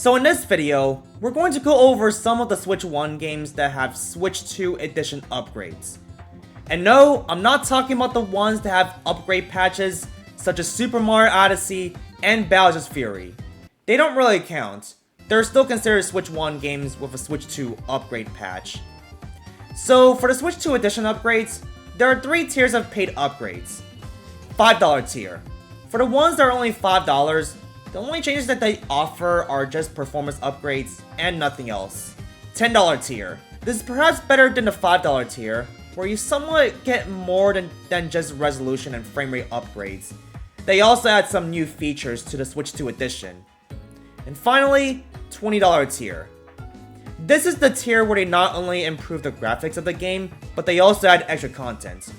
So in this video, we're going to go over some of the Switch 1 games that have Switch 2 edition upgrades. And no, I'm not talking about the ones that have upgrade patches such as Super Mario Odyssey and Bowser's Fury. They don't really count. They're still considered Switch 1 games with a Switch 2 upgrade patch. So for the Switch 2 edition upgrades, there are 3 tiers of paid upgrades. $5 tier. For the ones that are only $5, the only changes that they offer are just performance upgrades and nothing else. $10 tier. This is perhaps better than the $5 tier, where you somewhat get more than just resolution and frame rate upgrades. They also add some new features to the Switch 2 edition. And finally, $20 tier. This is the tier where they not only improve the graphics of the game, but they also add extra content.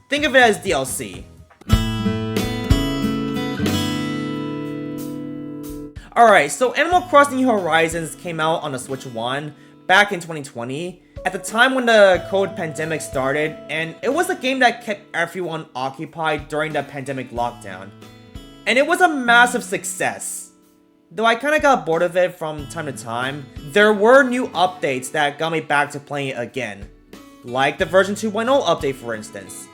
Think of it as DLC. Alright, so Animal Crossing New Horizons came out on the Switch 1 back in 2020, at the time when the COVID pandemic started, and it was a game that kept everyone occupied during the pandemic lockdown. And it was a massive success. Though I kinda got bored of it from time to time, there were new updates that got me back to playing it again. Like the version 2.0 update, for instance.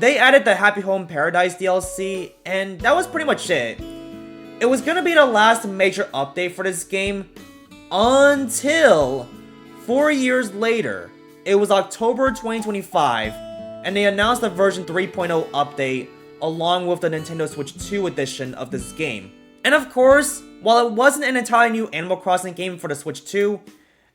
They added the Happy Home Paradise DLC, and that was pretty much it. It was gonna be the last major update for this game until 4 years later. It was October 2025, and they announced the version 3.0 update along with the Nintendo Switch 2 edition of this game. And of course, while it wasn't an entirely new Animal Crossing game for the Switch 2,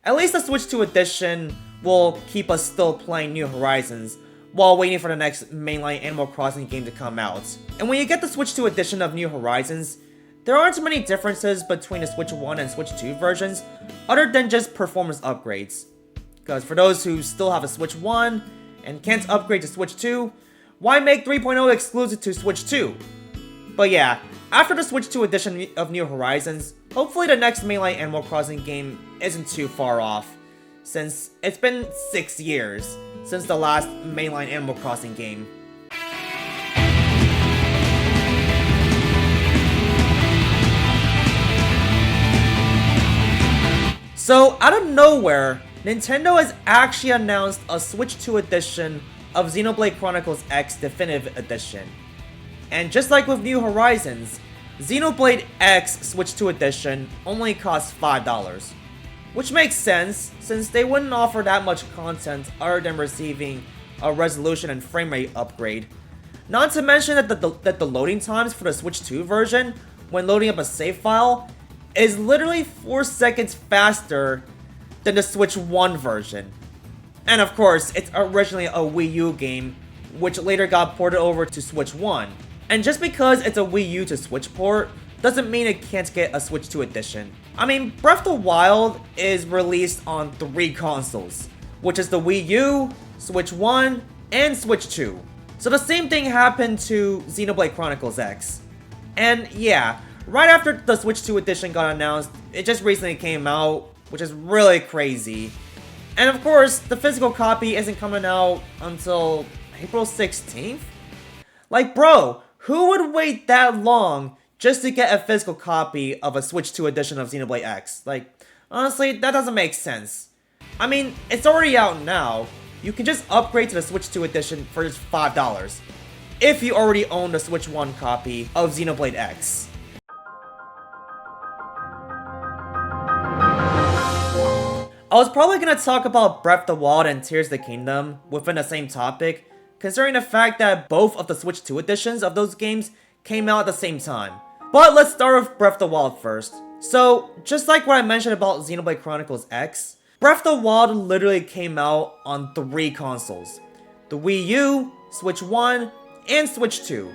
at least the Switch 2 edition will keep us still playing New Horizons while waiting for the next mainline Animal Crossing game to come out. And when you get the Switch 2 edition of New Horizons, there aren't many differences between the Switch 1 and Switch 2 versions, other than just performance upgrades. Because for those who still have a Switch 1 and can't upgrade to Switch 2, why make 3.0 exclusive to Switch 2? But yeah, after the Switch 2 edition of New Horizons, hopefully the next mainline Animal Crossing game isn't too far off, since it's been 6 years since the last mainline Animal Crossing game. So, out of nowhere, Nintendo has actually announced a Switch 2 edition of Xenoblade Chronicles X Definitive Edition. And just like with New Horizons, Xenoblade X Switch 2 Edition only costs $5. Which makes sense, since they wouldn't offer that much content other than receiving a resolution and frame rate upgrade. Not to mention that the loading times for the Switch 2 version, when loading up a save file, is literally 4 seconds faster than the Switch 1 version. And of course, it's originally a Wii U game, which later got ported over to Switch 1. And just because it's a Wii U to Switch port, doesn't mean it can't get a Switch 2 edition. I mean, Breath of the Wild is released on 3 consoles, which is the Wii U, Switch 1, and Switch 2. So the same thing happened to Xenoblade Chronicles X. And yeah, right after the Switch 2 edition got announced, it just recently came out, which is really crazy. And of course, the physical copy isn't coming out until April 16th? Like bro, who would wait that long just to get a physical copy of a Switch 2 edition of Xenoblade X? Like, honestly, that doesn't make sense. I mean, it's already out now. You can just upgrade to the Switch 2 edition for just $5. If you already own the Switch 1 copy of Xenoblade X. I was probably gonna talk about Breath of the Wild and Tears of the Kingdom within the same topic, considering the fact that both of the Switch 2 editions of those games came out at the same time. But let's start with Breath of the Wild first. So, just like what I mentioned about Xenoblade Chronicles X, Breath of the Wild literally came out on 3 consoles. The Wii U, Switch 1, and Switch 2.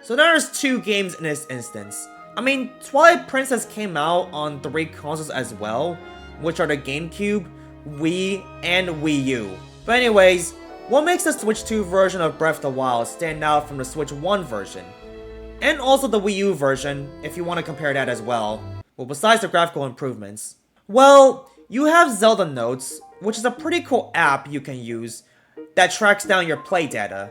So there's 2 games in this instance. I mean, Twilight Princess came out on 3 consoles as well, which are the GameCube, Wii, and Wii U. But anyways, what makes the Switch 2 version of Breath of the Wild stand out from the Switch 1 version? And also the Wii U version, if you want to compare that as well. Well, besides the graphical improvements. Well, you have Zelda Notes, which is a pretty cool app you can use that tracks down your play data.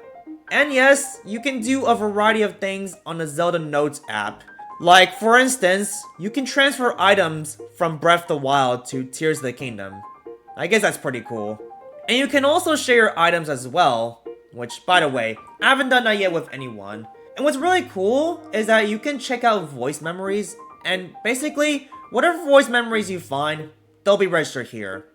And yes, you can do a variety of things on the Zelda Notes app, Like, for instance, you can transfer items from Breath of the Wild to Tears of the Kingdom. I guess that's pretty cool. And you can also share your items as well, which, by the way, I haven't done that yet with anyone. And what's really cool is that you can check out voice memories, and basically, whatever voice memories you find, they'll be registered here.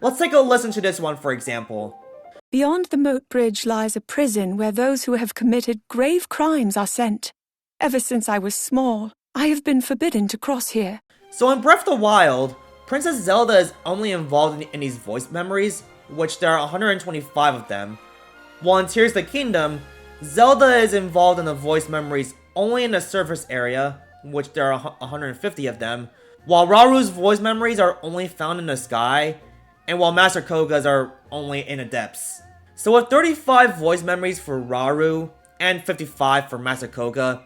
Let's take a listen to this one, for example. Beyond the moat bridge lies a prison where those who have committed grave crimes are sent. Ever since I was small, I have been forbidden to cross here. So in Breath of the Wild, Princess Zelda is only involved in these voice memories, which there are 125 of them. While in Tears of the Kingdom, Zelda is involved in the voice memories only in the surface area, which there are 150 of them, while Raru's voice memories are only found in the sky, and while Master Koga's are only in the depths. So with 35 voice memories for Raru, and 55 for Master Koga,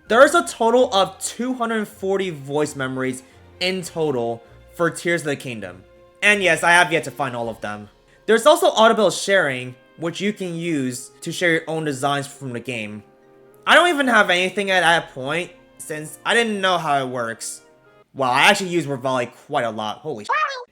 there's a total of 240 voice memories in total for Tears of the Kingdom. And yes, I have yet to find all of them. There's also audible sharing, which you can use to share your own designs from the game. I don't even have anything at that point, since I didn't know how it works. Well, I actually use Revali quite a lot, holy sh**.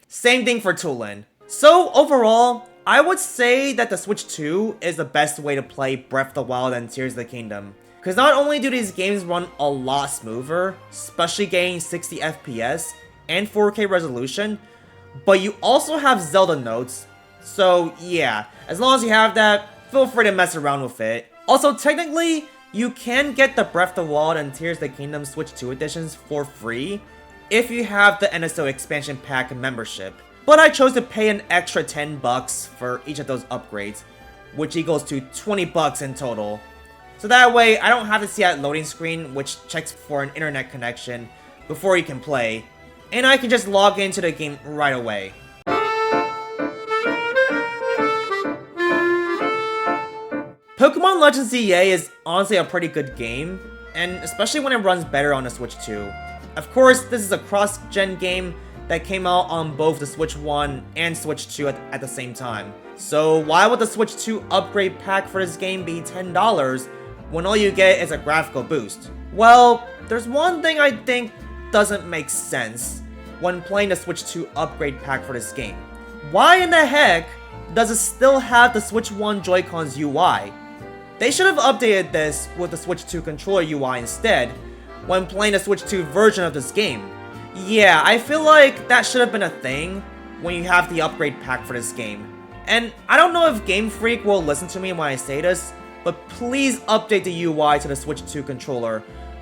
Same thing for Tulin. So overall, I would say that the Switch 2 is the best way to play Breath of the Wild and Tears of the Kingdom. Because not only do these games run a lot smoother, especially getting 60 FPS and 4K resolution, but you also have Zelda notes. So yeah, as long as you have that, feel free to mess around with it. Also, technically, you can get the Breath of the Wild and Tears of the Kingdom Switch 2 editions for free if you have the NSO expansion pack membership. But I chose to pay an extra 10 bucks for each of those upgrades, which equals to 20 bucks in total. So that way, I don't have to see that loading screen which checks for an internet connection before you can play, and I can just log into the game right away. Pokemon Legends ZA is honestly a pretty good game, and especially when it runs better on the Switch 2. Of course, this is a cross-gen game that came out on both the Switch 1 and Switch 2 at the same time. So why would the Switch 2 upgrade pack for this game be $10 when all you get is a graphical boost? Well, there's one thing I think doesn't make sense when playing the Switch 2 upgrade pack for this game. Why in the heck does it still have the Switch 1 Joy-Con's UI? They should have updated this with the Switch 2 controller UI instead when playing the Switch 2 version of this game. Yeah, I feel like that should have been a thing when you have the upgrade pack for this game. And I don't know if Game Freak will listen to me when I say this, but please update the UI to the Switch 2 controller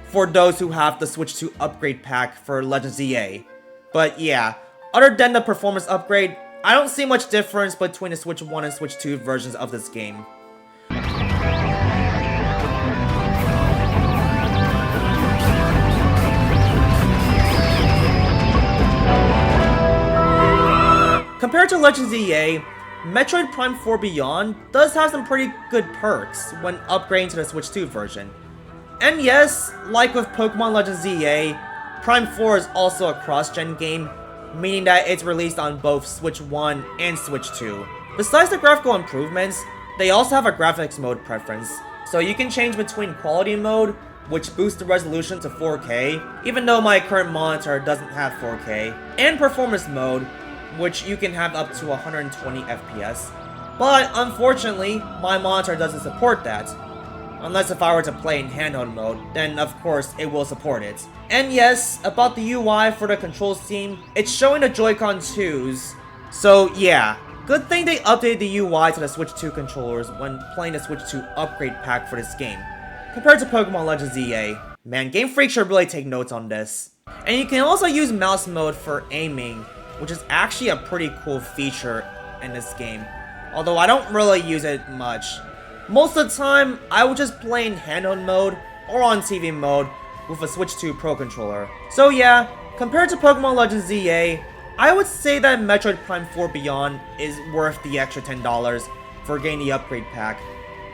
for those who have the Switch 2 upgrade pack for Legends ZA. But yeah, other than the performance upgrade, I don't see much difference between the Switch 1 and Switch 2 versions of this game. Compared to Legends ZA, Metroid Prime 4 Beyond does have some pretty good perks when upgrading to the Switch 2 version. And yes, like with Pokemon Legends ZA, Prime 4 is also a cross-gen game, meaning that it's released on both Switch 1 and Switch 2. Besides the graphical improvements, they also have a graphics mode preference, so you can change between quality mode, which boosts the resolution to 4K, even though my current monitor doesn't have 4K, and performance mode, which you can have up to 120 FPS. But unfortunately, my monitor doesn't support that. Unless if I were to play in handheld mode, then of course it will support it. And yes, about the UI for the controls team, it's showing the Joy-Con 2s. So yeah, good thing they updated the UI to the Switch 2 controllers when playing the Switch 2 upgrade pack for this game, compared to Pokemon Legends ZA. Man, Game Freak should really take notes on this. And you can also use mouse mode for aiming, which is actually a pretty cool feature in this game, although I don't really use it much. Most of the time, I would just play in handheld mode or on TV mode with a Switch 2 Pro controller. So yeah, compared to Pokemon Legends ZA, I would say that Metroid Prime 4 Beyond is worth the extra $10 for getting the upgrade pack.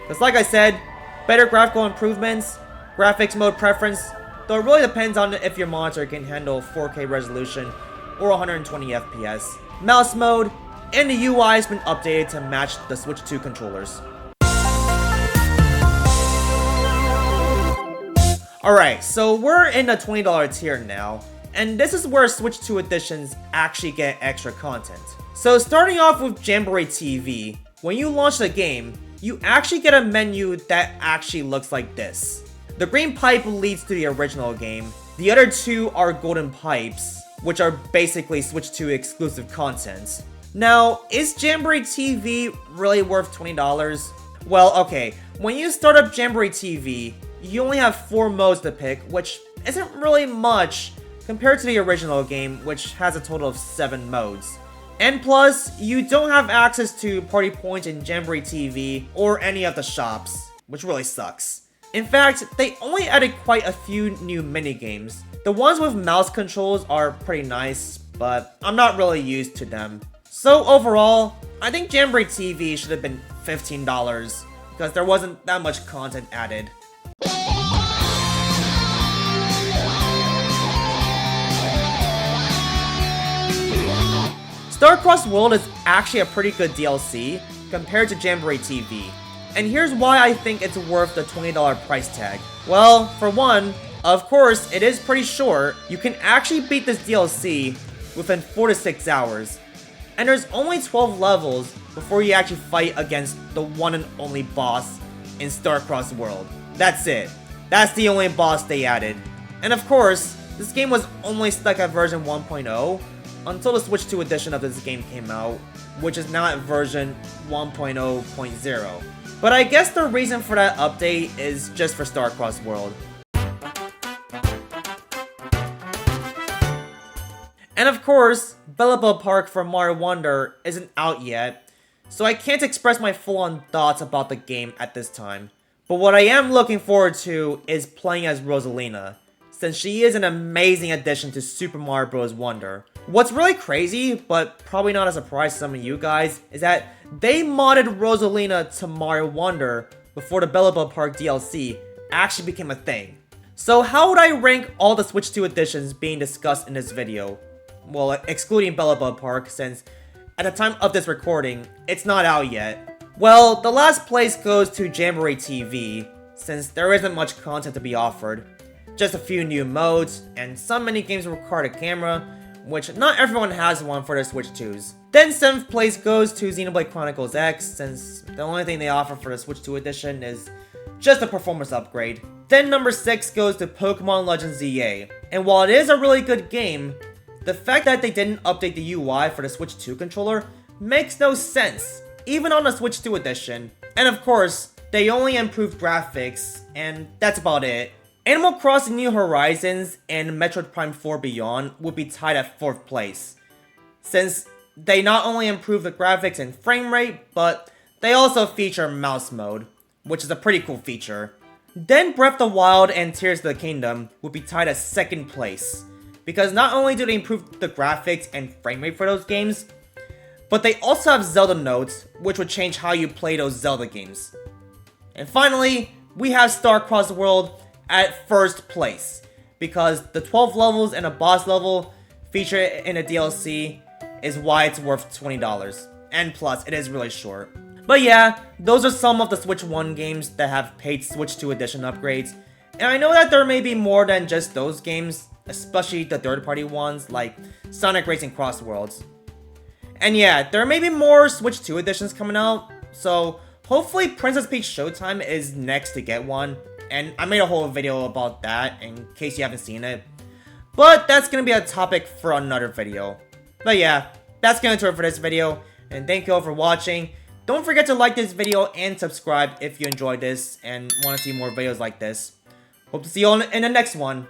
Because like I said, better graphical improvements, graphics mode preference, though it really depends on if your monitor can handle 4K resolution or 120 FPS. Mouse mode, and the UI has been updated to match the Switch 2 controllers. Alright, so we're in the $20 tier now, and this is where Switch 2 editions actually get extra content. So starting off with Jamboree TV, when you launch the game, you actually get a menu that actually looks like this. The green pipe leads to the original game, the other two are golden pipes, which are basically Switch 2 exclusive content. Now, is Jamboree TV really worth $20? Well, okay, when you start up Jamboree TV, you only have 4 modes to pick, which isn't really much compared to the original game, which has a total of 7 modes. And plus, you don't have access to party points in Jamboree TV or any of the shops, which really sucks. In fact, they only added quite a few new minigames. The ones with mouse controls are pretty nice, but I'm not really used to them. So overall, I think Jamboree TV should have been $15 because there wasn't that much content added. Star-Crossed World is actually a pretty good DLC compared to Jamboree TV. And here's why I think it's worth the $20 price tag. Well, for one, of course, it is pretty short. You can actually beat this DLC within 4 to 6 hours. And there's only 12 levels before you actually fight against the one and only boss in Star-Crossed World. That's it. That's the only boss they added. And of course, this game was only stuck at version 1.0 until the Switch 2 edition of this game came out, which is now at version 1.0.0. But I guess the reason for that update is just for Star-Crossed World. And of course, Bellabel Park for Mario Wonder isn't out yet, so I can't express my full-on thoughts about the game at this time. But what I am looking forward to is playing as Rosalina, since she is an amazing addition to Super Mario Bros. Wonder. What's really crazy, but probably not a surprise to some of you guys, is that they modded Rosalina to Mario Wonder before the Bellabel Park DLC actually became a thing. So how would I rank all the Switch 2 editions being discussed in this video? Well, excluding Bellabel Park, since at the time of this recording, it's not out yet. Well, the last place goes to Jamboree TV, since there isn't much content to be offered. Just a few new modes, and some minigames require a camera, which not everyone has one for their Switch 2s. Then 7th place goes to Xenoblade Chronicles X, since the only thing they offer for the Switch 2 edition is just a performance upgrade. Then number 6 goes to Pokemon Legends ZA, and while it is a really good game, the fact that they didn't update the UI for the Switch 2 controller makes no sense, even on the Switch 2 edition. And of course, they only improved graphics, and that's about it. Animal Crossing New Horizons and Metroid Prime 4 Beyond would be tied at 4th place, since they not only improve the graphics and frame rate, but they also feature mouse mode, which is a pretty cool feature. Then Breath of the Wild and Tears of the Kingdom would be tied at 2nd place, because not only do they improve the graphics and frame rate for those games, but they also have Zelda nodes, which would change how you play those Zelda games. And finally, we have Star-Crossed World at 1st place, because the 12 levels and a boss level featured in a DLC is why it's worth $20. And plus, it is really short. But yeah, those are some of the Switch 1 games that have paid Switch 2 edition upgrades. And I know that there may be more than just those games, especially the third-party ones like Sonic Racing Cross Worlds. And yeah, there may be more Switch 2 editions coming out, so hopefully Princess Peach Showtime is next to get one. And I made a whole video about that in case you haven't seen it. But that's gonna be a topic for another video. But yeah, that's gonna do it for this video. And thank you all for watching. Don't forget to like this video and subscribe if you enjoyed this and want to see more videos like this. Hope to see you all in the next one.